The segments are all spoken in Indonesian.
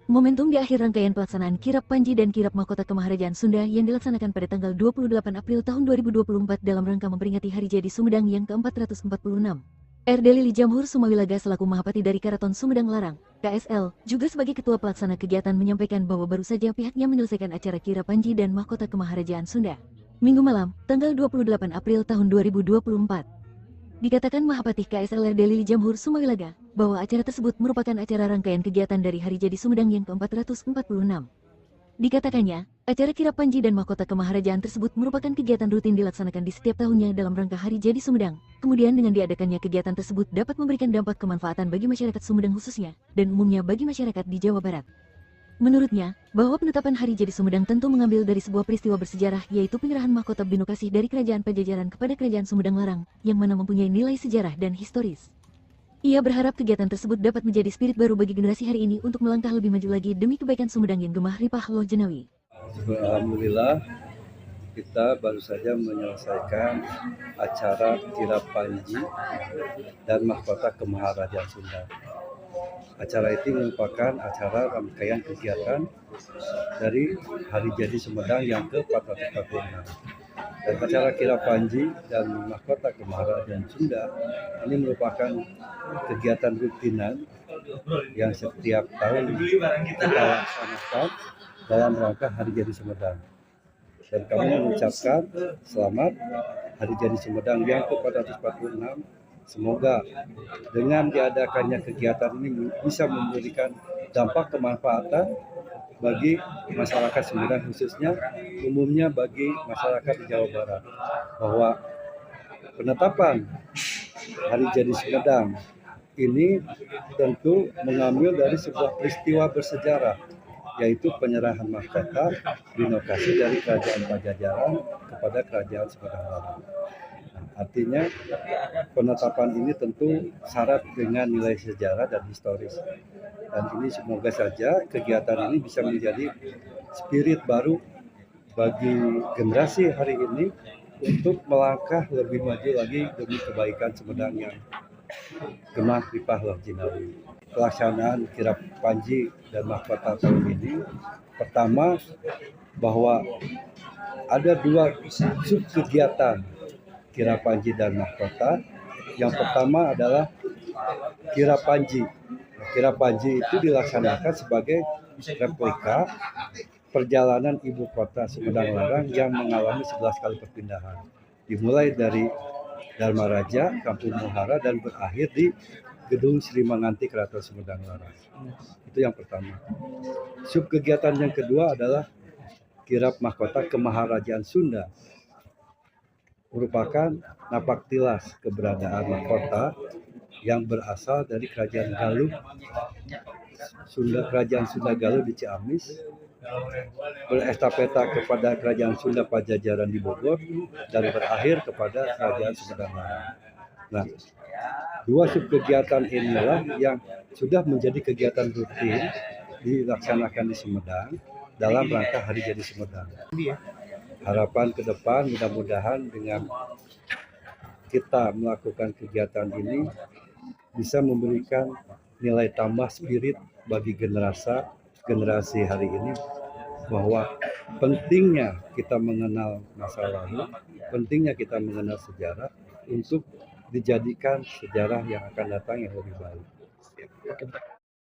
Momentum di akhir rangkaian pelaksanaan Kirap Panji dan Kirap Mahkota Kemaharajaan Sunda yang dilaksanakan pada tanggal 28 April tahun 2024 dalam rangka memperingati Hari Jadi Sumedang yang ke-446. Lili Jamhur Sumawilaga selaku Mahapati dari Karaton Sumedang Larang, KSL, juga sebagai Ketua Pelaksana Kegiatan menyampaikan bahwa baru saja pihaknya menyelesaikan acara Kirap Panji dan Mahkota Kemaharajaan Sunda. Minggu malam, tanggal 28 April tahun 2024. Dikatakan Mahapati KSL Lili Jamhur Sumawilaga bahwa acara tersebut merupakan acara rangkaian kegiatan dari Hari Jadi Sumedang yang ke-446. Dikatakannya, acara Kirap Panji dan Mahkota Kemaharajaan tersebut merupakan kegiatan rutin dilaksanakan di setiap tahunnya dalam rangka Hari Jadi Sumedang. Kemudian dengan diadakannya kegiatan tersebut dapat memberikan dampak kemanfaatan bagi masyarakat Sumedang khususnya, dan umumnya bagi masyarakat di Jawa Barat. Menurutnya, bahwa penetapan Hari Jadi Sumedang tentu mengambil dari sebuah peristiwa bersejarah yaitu penyerahan mahkota Binokasih dari Kerajaan Pajajaran kepada Kerajaan Sumedang Larang, yang mana mempunyai nilai sejarah dan historis. Ia berharap kegiatan tersebut dapat menjadi spirit baru bagi generasi hari ini untuk melangkah lebih maju lagi demi kebaikan Sumedang yang gemah ripah loh jenawi. Alhamdulillah, kita baru saja menyelesaikan acara Kirap Panji dan Mahkota Kemaharajaan Sunda. Acara itu merupakan acara rangkaian kegiatan dari Hari Jadi Sumedang yang ke-446. Dan acara Kirap Panji dan Mahkota Kemaharajaan Sunda ini merupakan kegiatan rutinan yang setiap tahun kita laksanakan dalam rangka Hari Jadi Sumedang. Dan kami mengucapkan selamat Hari Jadi Sumedang yang ke-446. Semoga dengan diadakannya kegiatan ini bisa memberikan dampak kemanfaatan bagi masyarakat Sumedang, khususnya umumnya bagi masyarakat di Jawa Barat, bahwa penetapan Hari Jadi Sumedang ini tentu mengambil dari sebuah peristiwa bersejarah, yaitu penyerahan mahkota Binokasih dari Kerajaan Pajajaran kepada Kerajaan Sumedang Larang. Artinya penetapan ini tentu syarat dengan nilai sejarah dan historis. Dan ini semoga saja kegiatan ini bisa menjadi spirit baru bagi generasi hari ini untuk melangkah lebih maju lagi demi kebaikan Sumedang yang gemah ripah loh jinawi. Pelaksanaan Kirap Panji dan Mahkota tahun ini, pertama bahwa ada dua sub kegiatan Kirap Panji dan Mahkota. Yang pertama adalah Kirap Panji. Kirap Panji itu dilaksanakan sebagai replika perjalanan ibu kota Sumedang Larang yang mengalami 11 kali perpindahan. Dimulai dari Dharma Raja, Kampung Muhara, dan berakhir di Gedung Sri Manganti Keraton Sumedang Larang. Itu yang pertama. Sub kegiatan yang kedua adalah Kirap Mahkota Kemaharajaan Sunda, merupakan napak tilas keberadaan mahkota yang berasal dari Kerajaan Galuh Sunda, Kerajaan Sunda Galuh di Ciamis, berestafeta kepada Kerajaan Sunda Pajajaran di Bogor, dan berakhir kepada Kerajaan Sumedang Larang. Nah, dua sub kegiatan inilah yang sudah menjadi kegiatan rutin dilaksanakan di Sumedang dalam rangka Hari Jadi Sumedang. Harapan ke depan mudah-mudahan dengan kita melakukan kegiatan ini bisa memberikan nilai tambah spirit bagi generasi hari ini, bahwa pentingnya kita mengenal masa lalu, pentingnya kita mengenal sejarah untuk dijadikan sejarah yang akan datang yang lebih baik.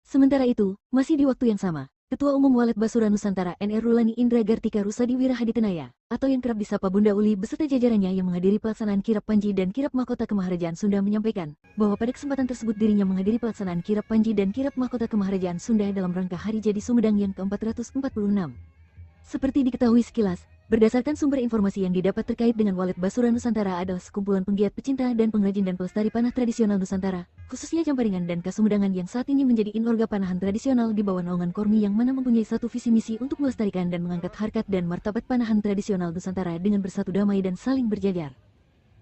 Sementara itu, masih di waktu yang sama, Ketua Umum Walet Basura Nusantara NR Rulani Indra Gartika Rusadi Wirahaditenaya, atau yang kerap disapa Bunda Uli beserta jajarannya yang menghadiri pelaksanaan Kirap Panji dan Kirap Mahkota Kemaharajaan Sunda menyampaikan bahwa pada kesempatan tersebut dirinya menghadiri pelaksanaan Kirap Panji dan Kirap Mahkota Kemaharajaan Sunda dalam rangka Hari Jadi Sumedang yang ke-446. Seperti diketahui sekilas, berdasarkan sumber informasi yang didapat terkait dengan Walet Basura Nusantara adalah sekumpulan penggiat pecinta dan pengrajin dan pelestari panah tradisional Nusantara, khususnya Jamparingan dan Kasumedang yang saat ini menjadi inorga panahan tradisional di bawah naungan Kormi, yang mana mempunyai satu visi misi untuk melestarikan dan mengangkat harkat dan martabat panahan tradisional Nusantara dengan bersatu damai dan saling berjajar.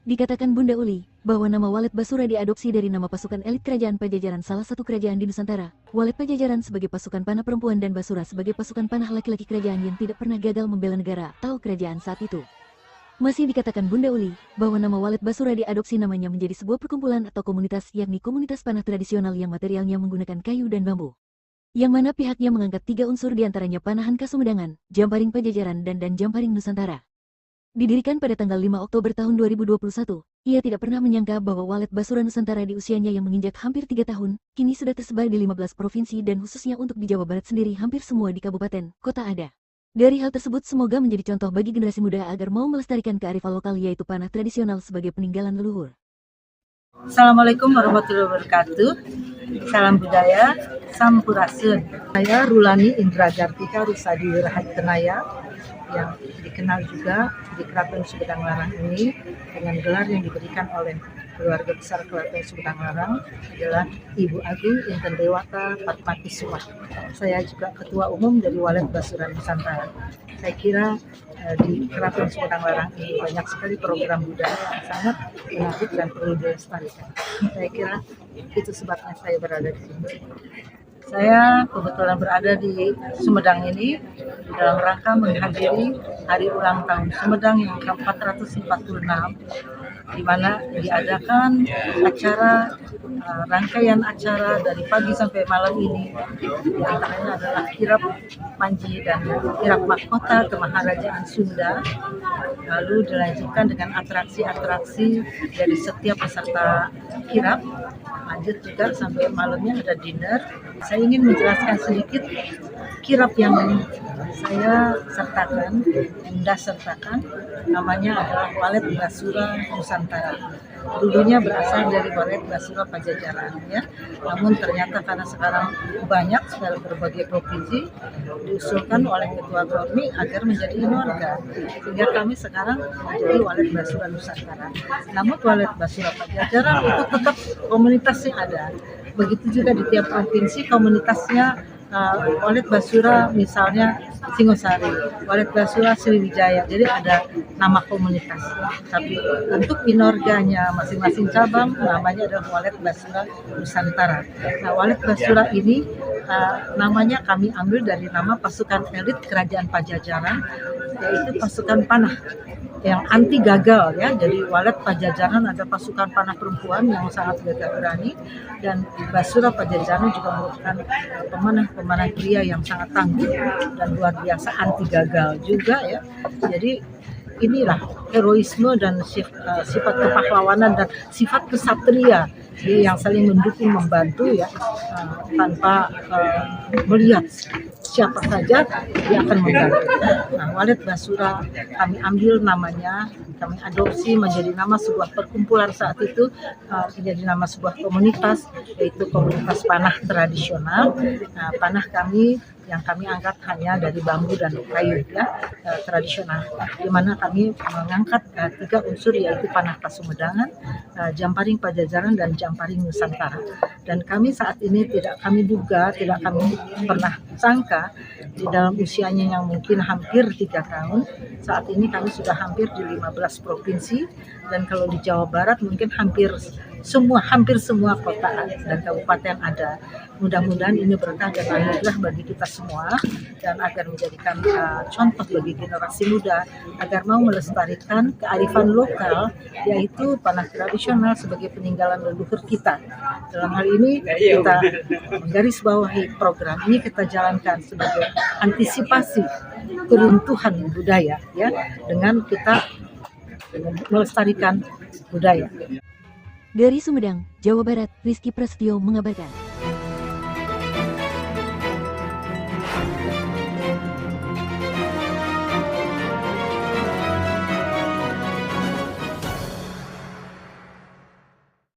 Dikatakan Bunda Uli, bahwa nama Walet Basura diadopsi dari nama pasukan elit Kerajaan Pajajaran, salah satu kerajaan di Nusantara. Walet Pajajaran sebagai pasukan panah perempuan dan Basura sebagai pasukan panah laki-laki kerajaan yang tidak pernah gagal membela negara atau kerajaan saat itu. Masih dikatakan Bunda Uli, bahwa nama Walet Basura diadopsi namanya menjadi sebuah perkumpulan atau komunitas, yakni komunitas panah tradisional yang materialnya menggunakan kayu dan bambu. yang mana pihaknya mengangkat 3 unsur diantaranya Panahan Kasumedang, Jamparing Pajajaran, dan Jamparing Nusantara. Didirikan pada tanggal 5 Oktober tahun 2021, ia tidak pernah menyangka bahwa Walet Basura Nusantara di usianya yang menginjak hampir 3 tahun, kini sudah tersebar di 15 provinsi dan khususnya untuk di Jawa Barat sendiri hampir semua di kabupaten, kota ada. Dari hal tersebut semoga menjadi contoh bagi generasi muda agar mau melestarikan kearifan lokal yaitu panah tradisional sebagai peninggalan leluhur. Assalamualaikum warahmatullahi wabarakatuh. Salam budaya, sampurasun. Saya Rulani Indra Gartika Rusadi Rahatenaya yang dikenal juga di Keraton Sumedang Larang ini dengan gelar yang diberikan oleh keluarga besar Keraton Sumedang Larang adalah Ibu Agung Inten Dewata Patmati Suwah. Saya juga Ketua Umum dari Walet Basura Nusantara. Saya kira di Keraton Sumedang Larang ini banyak sekali program budaya yang sangat menarik dan perlu dilestarikan. Saya kira itu sebabnya saya berada di sini. Saya kebetulan berada di Sumedang ini dalam rangka menghadiri hari ulang tahun Sumedang yang ke-446, di mana diadakan acara rangkaian acara dari pagi sampai malam ini. Di antaranya adalah kirap Panji dan kirap mahkota Kemaharajaan Sunda. Lalu dilanjutkan dengan atraksi-atraksi dari setiap peserta kirap. Lanjut juga sampai malamnya ada dinner. Saya ingin menjelaskan sedikit kirap yang saya sertakan, Bunda sertakan, namanya adalah Walet Basura Nusantara. Dulunya berasal dari Walet Basura Pajajaran, ya. Namun ternyata karena sekarang banyak sekali berbagai provinsi, diusulkan oleh Ketua Gormi agar menjadi inorga, sehingga kami sekarang menjadi Walet Basura Nusantara. Namun Walet Basura Pajajaran itu tetap komunitasnya ada. Begitu juga di tiap provinsi komunitasnya. Walet Basura misalnya Singosari, Walet Basura Sriwijaya, jadi ada nama komunitas. Tapi untuk inorganya masing-masing cabang namanya adalah Walet Basura Nusantara. Nah, Walet Basura ini namanya kami ambil dari nama pasukan elit Kerajaan Pajajaran, yaitu pasukan panah yang anti gagal, ya. Jadi Walet Pajajaran ada pasukan panah perempuan yang sangat gagah berani, dan Basura Pajajaran juga merupakan pemanah pria yang sangat tangguh dan luar biasa anti gagal juga, ya. Jadi inilah heroisme dan sifat kepahlawanan dan sifat kesatria yang saling mendukung membantu, ya, tanpa melihat siapa saja dia akan membantu. Nah, Walet Basura kami ambil namanya, kami adopsi menjadi nama sebuah perkumpulan saat itu, menjadi nama sebuah komunitas, yaitu komunitas panah tradisional. Nah, panah kami yang kami angkat hanya dari bambu dan kayu, ya, tradisional, di mana kami mengangkat 3 unsur, yaitu panah Kasumedangan, Jamparing Pajajaran, dan Jamparing Nusantara. Dan kami saat ini tidak kami pernah sangka di dalam usianya yang mungkin hampir 3 tahun, saat ini kami sudah hampir di 15 provinsi, dan kalau di Jawa Barat mungkin hampir semua kota dan kabupaten ada. Mudah-mudahan ini berkah dan anugerah bagi kita semua, dan agar menjadikan contoh bagi generasi muda agar mau melestarikan kearifan lokal, yaitu panah tradisional sebagai peninggalan leluhur kita. Dalam hal ini kita menggarisbawahi program ini kita jalankan sebagai antisipasi keruntuhan budaya, ya, dengan kita melestarikan budaya. Dari Sumedang, Jawa Barat, Rizky Prasetyo mengabarkan.